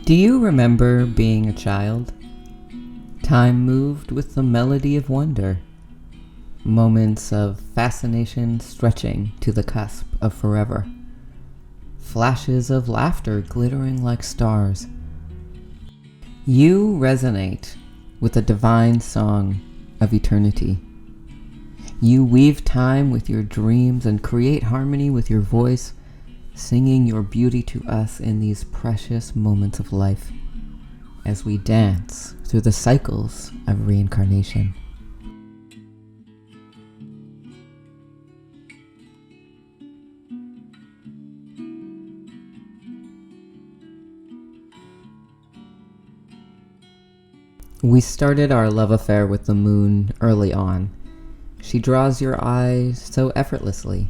Do you remember being a child? Time moved with the melody of wonder. Moments of fascination stretching to the cusp of forever. Flashes of laughter glittering like stars. You resonate with the divine song of eternity. You weave time with your dreams and create harmony with your voice, singing your beauty to us in these precious moments of life as we dance through the cycles of reincarnation. We started our love affair with the moon early on. She draws your eyes so effortlessly.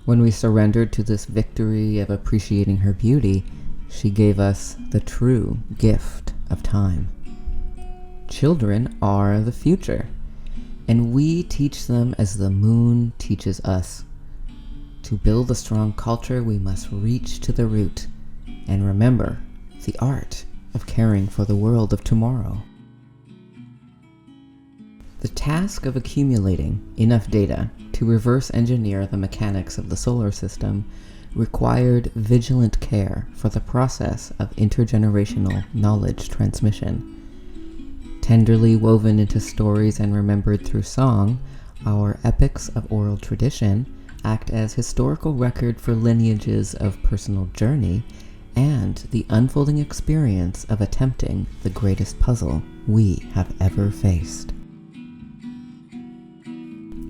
When we surrendered to this victory of appreciating her beauty, she gave us the true gift of time. Children are the future, and we teach them as the moon teaches us. To build a strong culture, we must reach to the root and remember the art of caring for the world of tomorrow. The task of accumulating enough data to reverse engineer the mechanics of the solar system required vigilant care for the process of intergenerational knowledge transmission. Tenderly woven into stories and remembered through song, our epics of oral tradition act as historical record for lineages of personal journey and the unfolding experience of attempting the greatest puzzle we have ever faced.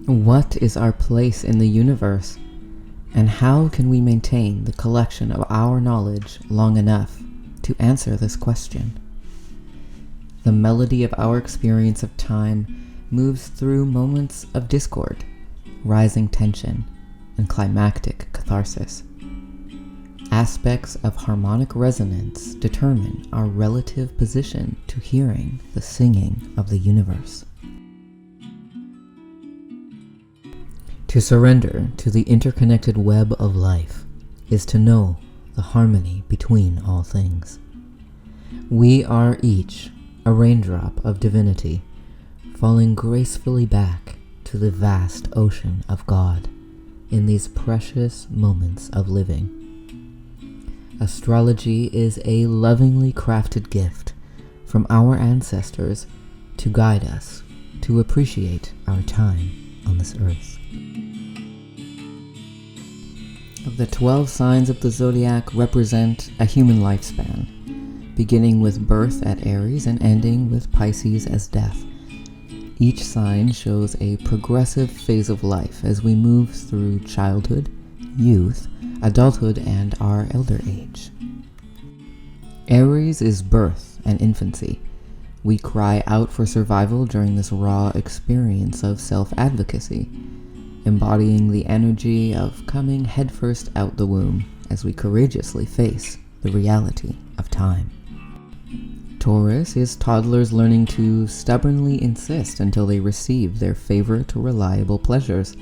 What is our place in the universe, and how can we maintain the collection of our knowledge long enough to answer this question? The melody of our experience of time moves through moments of discord, rising tension, and climactic catharsis. Aspects of harmonic resonance determine our relative position to hearing the singing of the universe. To surrender to the interconnected web of life is to know the harmony between all things. We are each a raindrop of divinity, falling gracefully back to the vast ocean of God in these precious moments of living. Astrology is a lovingly crafted gift from our ancestors to guide us to appreciate our time on this earth. The 12 signs of the zodiac represent a human lifespan, beginning with birth at Aries and ending with Pisces as death. Each sign shows a progressive phase of life as we move through childhood, youth, adulthood, and our elder age. Aries is birth and infancy. We cry out for survival during this raw experience of self-advocacy, embodying the energy of coming headfirst out the womb as we courageously face the reality of time. Taurus is toddlers learning to stubbornly insist until they receive their favorite reliable pleasures,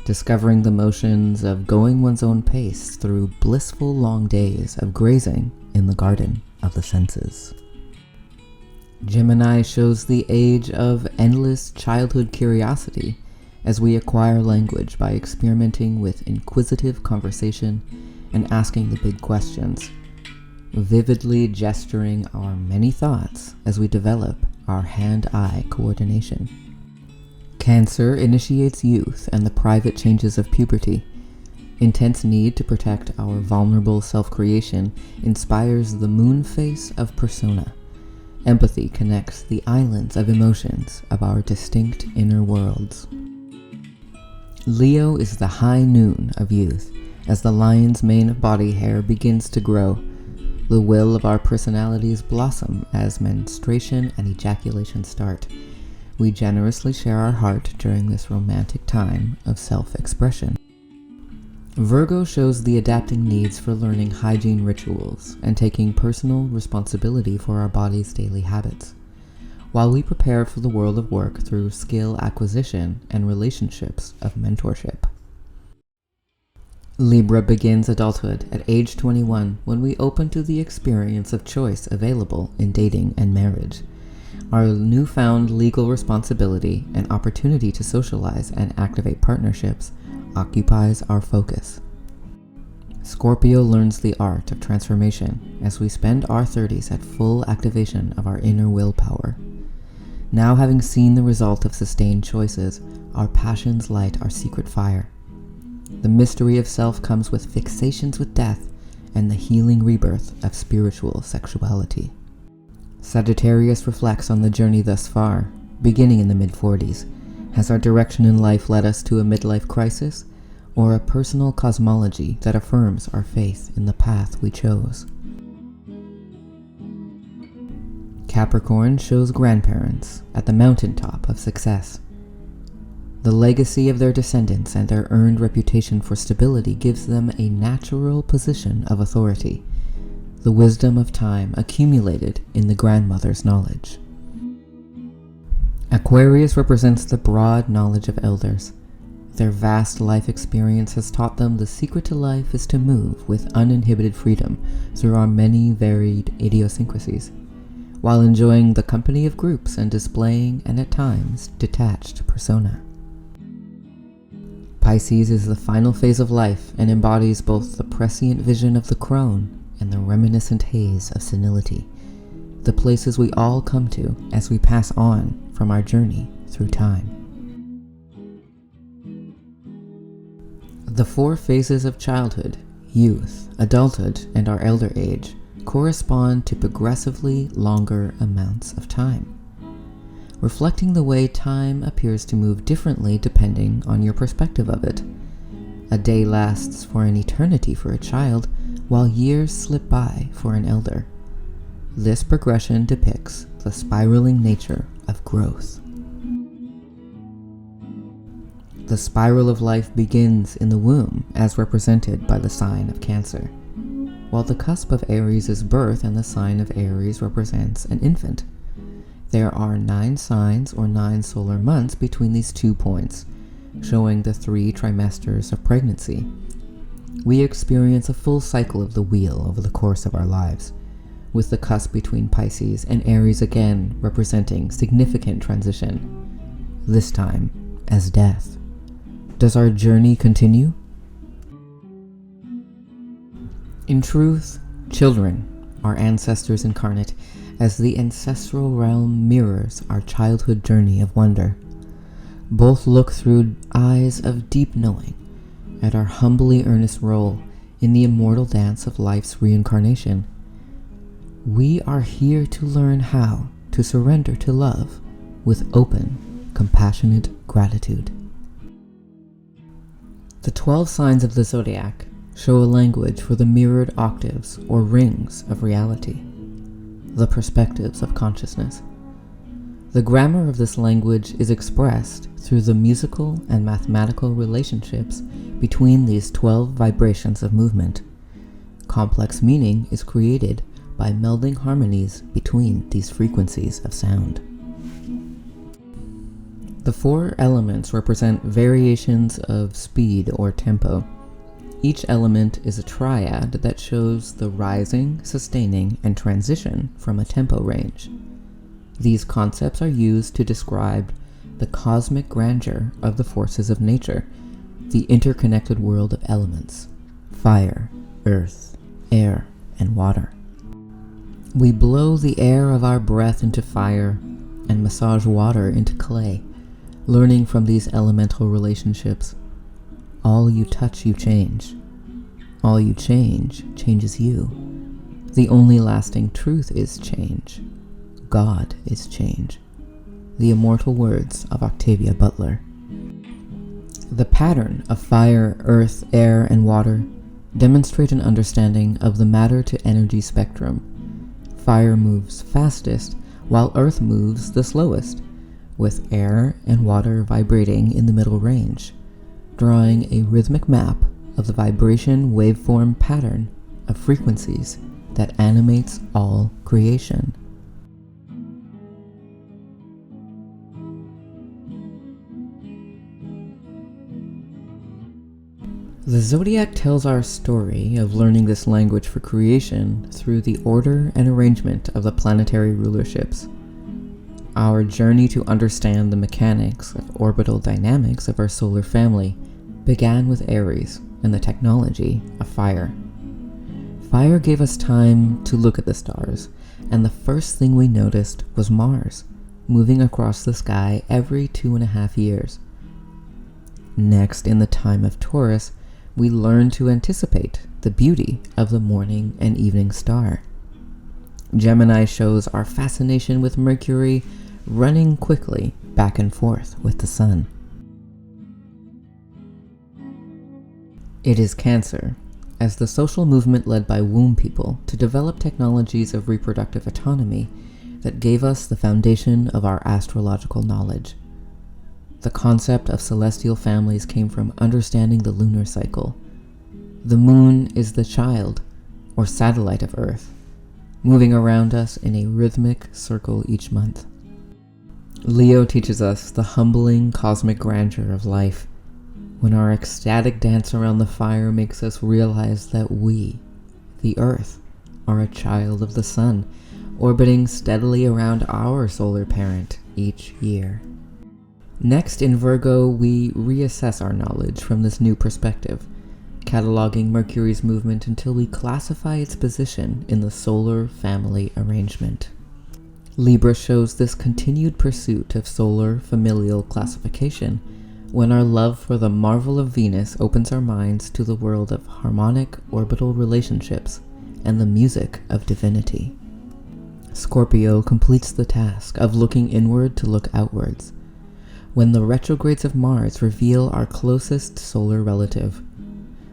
discovering the motions of going one's own pace through blissful long days of grazing in the garden of the senses. Gemini shows the age of endless childhood curiosity as we acquire language by experimenting with inquisitive conversation and asking the big questions, vividly gesturing our many thoughts as we develop our hand-eye coordination. Cancer initiates youth and the private changes of puberty. Intense need to protect our vulnerable self-creation inspires the moon face of persona. Empathy connects the islands of emotions of our distinct inner worlds. Leo is the high noon of youth, as the lion's mane of body hair begins to grow. The will of our personalities blossom as menstruation and ejaculation start. We generously share our heart during this romantic time of self-expression. Virgo shows the adapting needs for learning hygiene rituals and taking personal responsibility for our body's daily habits, while we prepare for the world of work through skill acquisition and relationships of mentorship. Libra begins adulthood at age 21 when we open to the experience of choice available in dating and marriage. Our newfound legal responsibility and opportunity to socialize and activate partnerships occupies our focus. Scorpio learns the art of transformation as we spend our 30s at full activation of our inner willpower. Now, having seen the result of sustained choices, our passions light our secret fire. The mystery of self comes with fixations with death and the healing rebirth of spiritual sexuality. Sagittarius reflects on the journey thus far, beginning in the mid-40s. Has our direction in life led us to a midlife crisis, or a personal cosmology that affirms our faith in the path we chose? Capricorn shows grandparents at the mountaintop of success. The legacy of their descendants and their earned reputation for stability gives them a natural position of authority, the wisdom of time accumulated in the grandmother's knowledge. Aquarius represents the broad knowledge of elders. Their vast life experience has taught them the secret to life is to move with uninhibited freedom through our many varied idiosyncrasies, while enjoying the company of groups and displaying an at times detached persona. Pisces is the final phase of life and embodies both the prescient vision of the crone and the reminiscent haze of senility, the places we all come to as we pass on from our journey through time. The 4 phases of childhood, youth, adulthood, and our elder age correspond to progressively longer amounts of time, reflecting the way time appears to move differently depending on your perspective of it. A day lasts for an eternity for a child, while years slip by for an elder. This progression depicts the spiraling nature of growth. The spiral of life begins in the womb, as represented by the sign of Cancer, while the cusp of Aries is birth and the sign of Aries represents an infant. There are 9 signs or 9 solar months between these 2 points, showing the 3 trimesters of pregnancy. We experience a full cycle of the wheel over the course of our lives, with the cusp between Pisces and Aries again representing significant transition, this time as death. Does our journey continue? In truth, children are ancestors incarnate, as the ancestral realm mirrors our childhood journey of wonder. Both look through eyes of deep knowing at our humbly earnest role in the immortal dance of life's reincarnation. We are here to learn how to surrender to love with open, compassionate gratitude. The 12 signs of the zodiac show a language for the mirrored octaves or rings of reality, the perspectives of consciousness. The grammar of this language is expressed through the musical and mathematical relationships between these 12 vibrations of movement. Complex meaning is created by melding harmonies between these frequencies of sound. The 4 elements represent variations of speed or tempo. Each element is a triad that shows the rising, sustaining, and transition from a tempo range. These concepts are used to describe the cosmic grandeur of the forces of nature, the interconnected world of elements: fire, earth, air, and water. We blow the air of our breath into fire and massage water into clay, learning from these elemental relationships. All you touch, you change. All you change, changes you. The only lasting truth is change. God is change. The immortal words of Octavia Butler. The pattern of fire, earth, air, and water demonstrate an understanding of the matter-to-energy spectrum. Fire moves fastest, while earth moves the slowest, with air and water vibrating in the middle range, drawing a rhythmic map of the vibration waveform pattern of frequencies that animates all creation. The zodiac tells our story of learning this language for creation through the order and arrangement of the planetary rulerships. Our journey to understand the mechanics of orbital dynamics of our solar family began with Aries and the technology of fire. Fire gave us time to look at the stars, and the first thing we noticed was Mars, moving across the sky every 2.5 years. Next, in the time of Taurus, we learned to anticipate the beauty of the morning and evening star. Gemini shows our fascination with Mercury running quickly back and forth with the sun. It is Cancer, as the social movement led by womb people to develop technologies of reproductive autonomy that gave us the foundation of our astrological knowledge. The concept of celestial families came from understanding the lunar cycle. The moon is the child, or satellite of Earth, moving around us in a rhythmic circle each month. Leo teaches us the humbling cosmic grandeur of life, when our ecstatic dance around the fire makes us realize that we, the Earth, are a child of the sun, orbiting steadily around our solar parent each year. Next, in Virgo, we reassess our knowledge from this new perspective, cataloging Mercury's movement until we classify its position in the solar family arrangement. Libra shows this continued pursuit of solar familial classification, when our love for the marvel of Venus opens our minds to the world of harmonic orbital relationships and the music of divinity. Scorpio completes the task of looking inward to look outwards, when the retrogrades of Mars reveal our closest solar relative,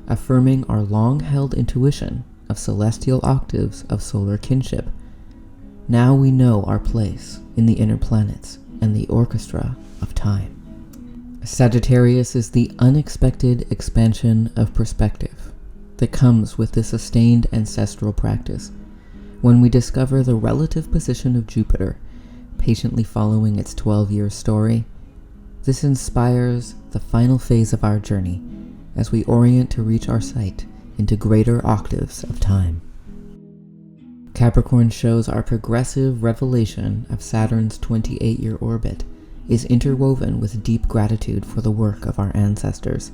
affirming our long-held intuition of celestial octaves of solar kinship. Now we know our place in the inner planets and the orchestra of time. Sagittarius is the unexpected expansion of perspective that comes with the sustained ancestral practice, when we discover the relative position of Jupiter, patiently following its 12-year story. This inspires the final phase of our journey as we orient to reach our sight into greater octaves of time. Capricorn shows our progressive revelation of Saturn's 28-year orbit is interwoven with deep gratitude for the work of our ancestors.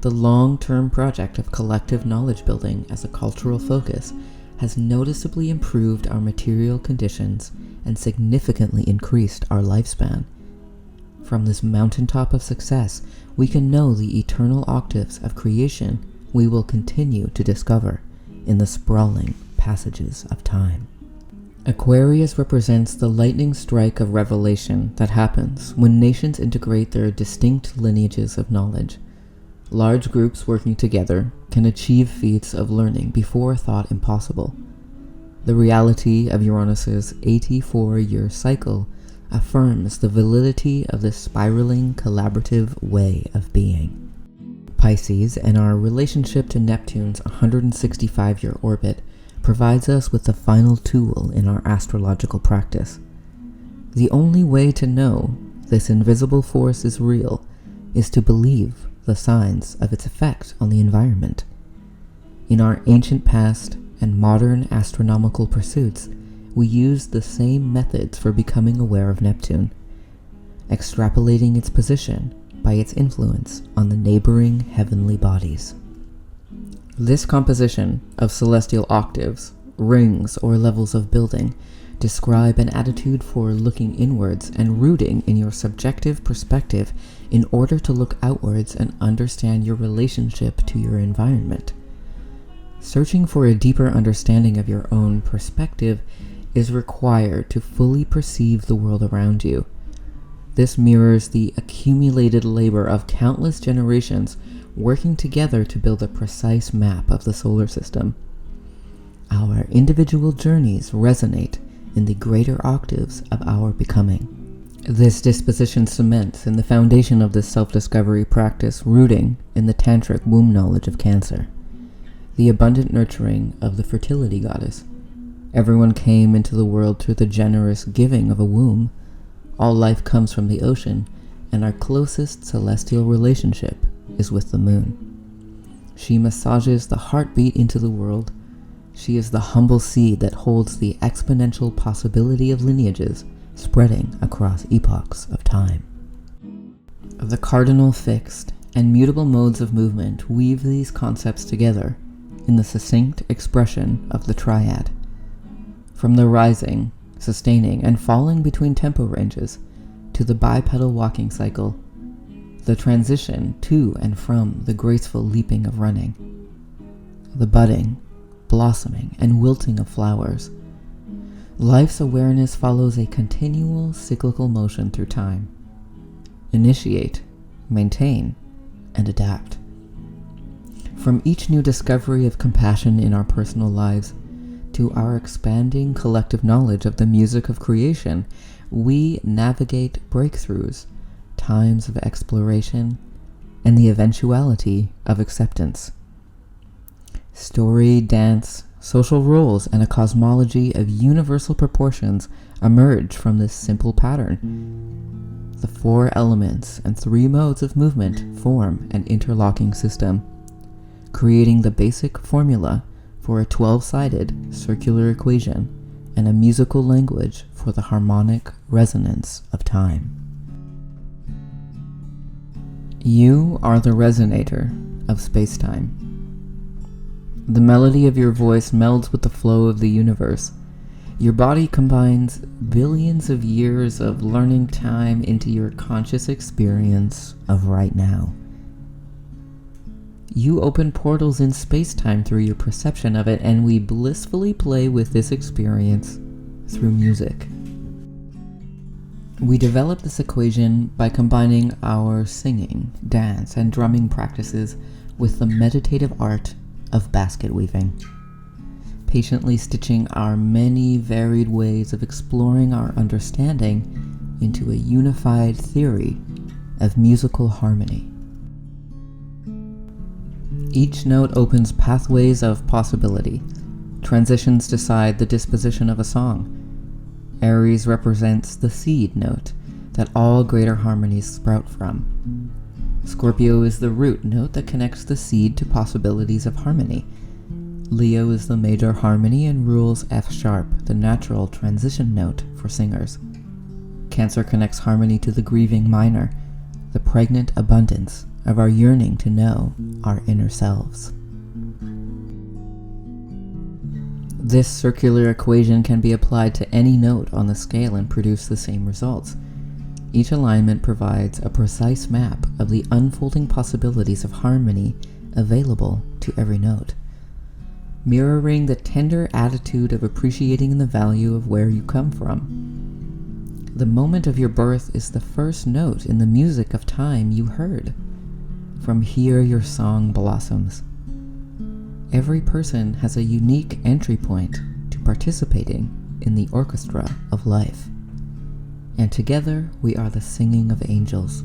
The long-term project of collective knowledge building as a cultural focus has noticeably improved our material conditions and significantly increased our lifespan. From this mountaintop of success, we can know the eternal octaves of creation we will continue to discover in the sprawling passages of time. Aquarius represents the lightning strike of revelation that happens when nations integrate their distinct lineages of knowledge. Large groups working together can achieve feats of learning before thought impossible. The reality of Uranus's 84-year cycle affirms the validity of this spiraling collaborative way of being. Pisces and our relationship to Neptune's 165-year orbit provides us with the final tool in our astrological practice. The only way to know this invisible force is real is to believe the signs of its effect on the environment. In our ancient past and modern astronomical pursuits, we use the same methods for becoming aware of Neptune, extrapolating its position by its influence on the neighboring heavenly bodies. This composition of celestial octaves, rings, or levels of building describe an attitude for looking inwards and rooting in your subjective perspective in order to look outwards and understand your relationship to your environment. Searching for a deeper understanding of your own perspective is required to fully perceive the world around you. This mirrors the accumulated labor of countless generations working together to build a precise map of the solar system. Our individual journeys resonate in the greater octaves of our becoming. This disposition cements in the foundation of this self-discovery practice rooting in the tantric womb knowledge of Cancer, the abundant nurturing of the fertility goddess. Everyone came into the world through the generous giving of a womb. All life comes from the ocean, and our closest celestial relationship is with the moon. She massages the heartbeat into the world. She is the humble seed that holds the exponential possibility of lineages spreading across epochs of time. The cardinal, fixed, and mutable modes of movement weave these concepts together in the succinct expression of the triad. From the rising, sustaining, and falling between tempo ranges to the bipedal walking cycle, the transition to and from the graceful leaping of running, the budding, blossoming, and wilting of flowers, life's awareness follows a continual cyclical motion through time. Initiate, maintain, and adapt. From each new discovery of compassion in our personal lives to our expanding collective knowledge of the music of creation, we navigate breakthroughs, times of exploration, and the eventuality of acceptance. Story, dance, social roles, and a cosmology of universal proportions emerge from this simple pattern. The 4 elements and 3 modes of movement form an interlocking system, creating the basic formula for a 12-sided circular equation and a musical language for the harmonic resonance of time. You are the resonator of space-time. The melody of your voice melds with the flow of the universe. Your body combines billions of years of learning time into your conscious experience of right now. You open portals in space-time through your perception of it, and we blissfully play with this experience through music. We develop this equation by combining our singing, dance, and drumming practices with the meditative art of basket weaving, patiently stitching our many varied ways of exploring our understanding into a unified theory of musical harmony. Each note opens pathways of possibility. Transitions decide the disposition of a song. Aries represents the seed note that all greater harmonies sprout from. Scorpio is the root note that connects the seed to possibilities of harmony. Leo is the major harmony and rules F sharp, the natural transition note for singers. Cancer connects harmony to the grieving minor, the pregnant abundance of our yearning to know our inner selves. This circular equation can be applied to any note on the scale and produce the same results. Each alignment provides a precise map of the unfolding possibilities of harmony available to every note, mirroring the tender attitude of appreciating the value of where you come from. The moment of your birth is the first note in the music of time you heard. From here your song blossoms. Every person has a unique entry point to participating in the orchestra of life. And together we are the singing of angels.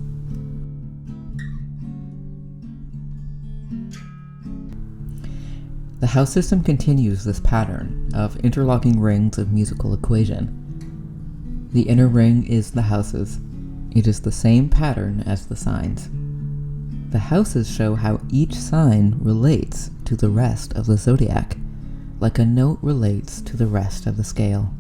The house system continues this pattern of interlocking rings of musical equation. The inner ring is the houses. It is the same pattern as the signs. The houses show how each sign relates to the rest of the zodiac, like a note relates to the rest of the scale.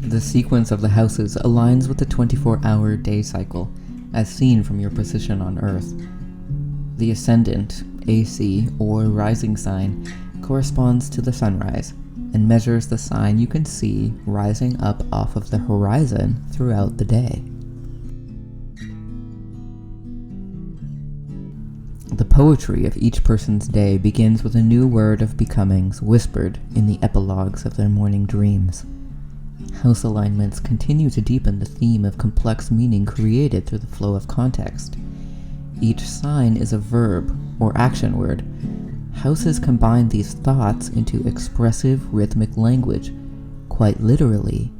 The sequence of the houses aligns with the 24-hour day cycle, as seen from your position on Earth. The ascendant, AC, or rising sign corresponds to the sunrise, and measures the sign you can see rising up off of the horizon throughout the day. The poetry of each person's day begins with a new word of becomings whispered in the epilogues of their morning dreams. House alignments continue to deepen the theme of complex meaning created through the flow of context. Each sign is a verb or action word. Houses combine these thoughts into expressive rhythmic language, quite literally,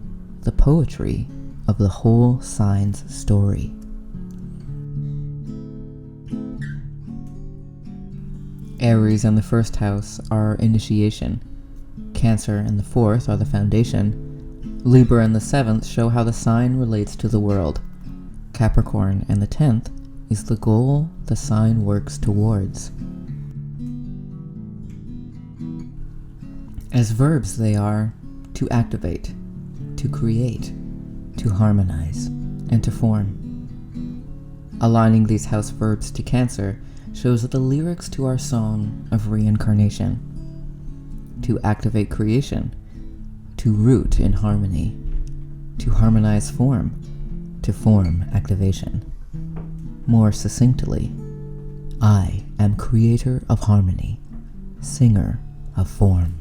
the poetry of the whole sign's story. Aries and the first house are initiation. Cancer and the fourth are the foundation. Libra and the seventh show how the sign relates to the world. Capricorn and the 10th is the goal the sign works towards. As verbs, they are to activate, to create, to harmonize, and to form. Aligning these house verbs to Cancer shows the lyrics to our song of reincarnation. To activate creation, to root in harmony, to harmonize form, to form activation. More succinctly, I am creator of harmony, singer of form.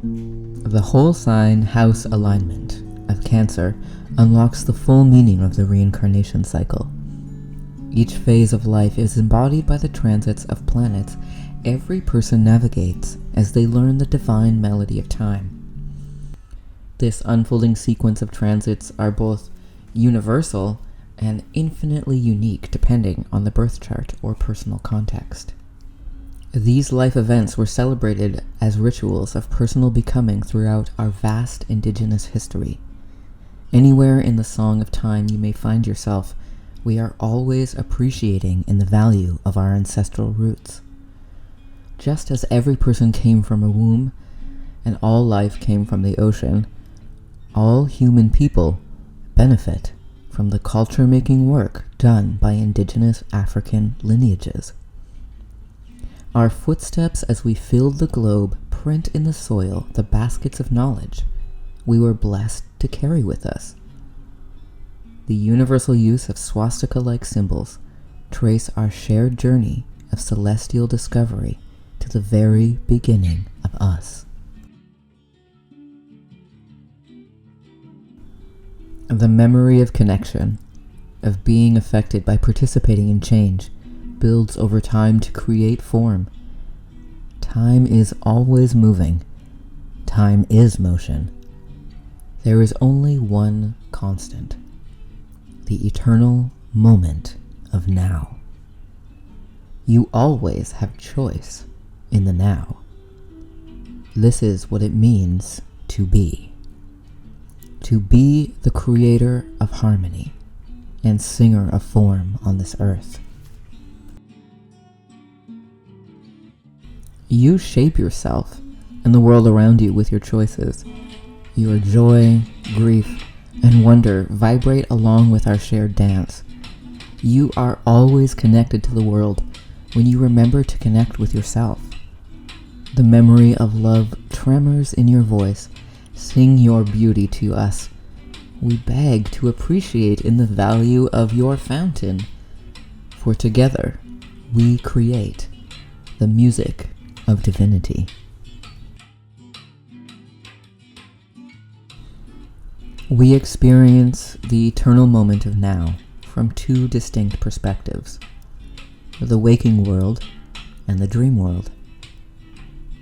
The whole sign house alignment of Cancer unlocks the full meaning of the reincarnation cycle. Each phase of life is embodied by the transits of planets every person navigates as they learn the divine melody of time. This unfolding sequence of transits are both universal and infinitely unique depending on the birth chart or personal context. These life events were celebrated as rituals of personal becoming throughout our vast Indigenous history. Anywhere in the Song of Time you may find yourself, we are always appreciating in the value of our ancestral roots. Just as every person came from a womb, and all life came from the ocean, all human people benefit from the culture-making work done by Indigenous African lineages. Our footsteps as we filled the globe print in the soil the baskets of knowledge we were blessed to carry with us. The universal use of swastika-like symbols trace our shared journey of celestial discovery to the very beginning of us. The memory of connection, of being affected by participating in change, builds over time to create form. Time is always moving. Time is motion. There is only one constant, the eternal moment of now. You always have choice in the now. This is what it means to be. To be the creator of harmony and singer of form on this earth. You shape yourself and the world around you with your choices. Your joy, grief, and wonder vibrate along with our shared dance. You are always connected to the world when you remember to connect with yourself. The memory of love tremors in your voice. Sing your beauty to us. We beg to appreciate in the value of your fountain, for together we create the music of divinity. We experience the eternal moment of now from two distinct perspectives, the waking world and the dream world.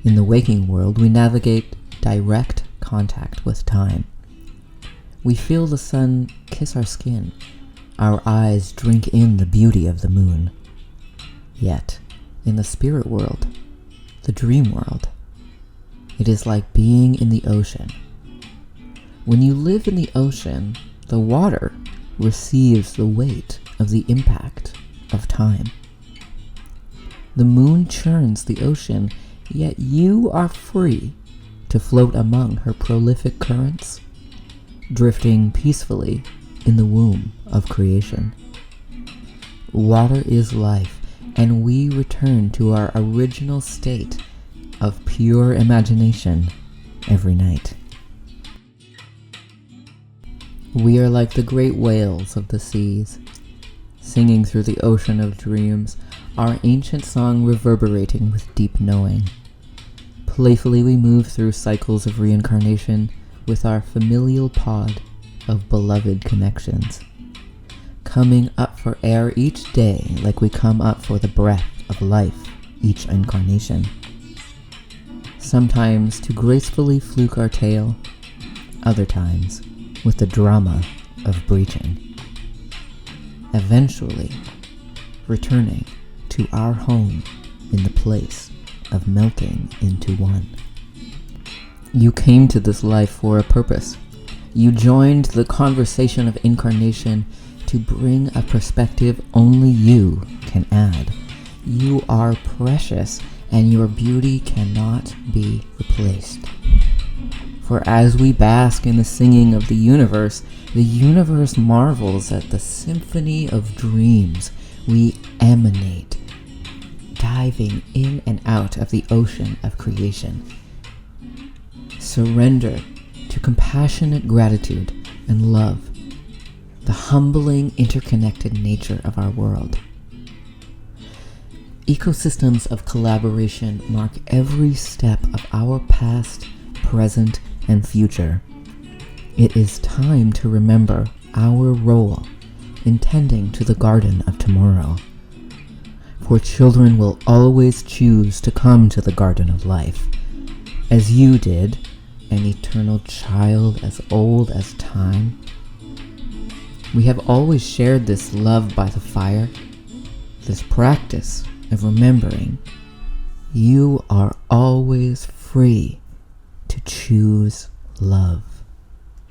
In the waking world, we navigate direct contact with time. We feel the sun kiss our skin. Our eyes drink in the beauty of the moon. Yet, in the spirit world, the dream world, it is like being in the ocean. When you live in the ocean, the water receives the weight of the impact of time. The moon churns the ocean, yet you are free to float among her prolific currents, drifting peacefully in the womb of creation. Water is life, and we return to our original state of pure imagination every night. We are like the great whales of the seas, singing through the ocean of dreams, our ancient song reverberating with deep knowing. Playfully we move through cycles of reincarnation with our familial pod of beloved connections, coming up for air each day like we come up for the breath of life each incarnation. Sometimes to gracefully fluke our tail, other times with the drama of breaching. Eventually, returning to our home in the place of melting into one. You came to this life for a purpose. You joined the conversation of incarnation to bring a perspective only you can add. You are precious, and your beauty cannot be replaced. For as we bask in the singing of the universe marvels at the symphony of dreams we emanate, diving in and out of the ocean of creation. Surrender to compassionate gratitude and love, the humbling, interconnected nature of our world. Ecosystems of collaboration mark every step of our past, present, and future. It is time to remember our role in tending to the garden of tomorrow. For children will always choose to come to the garden of life, as you did, an eternal child as old as time. We have always shared this love by the fire, this practice of remembering. You are always free to choose love.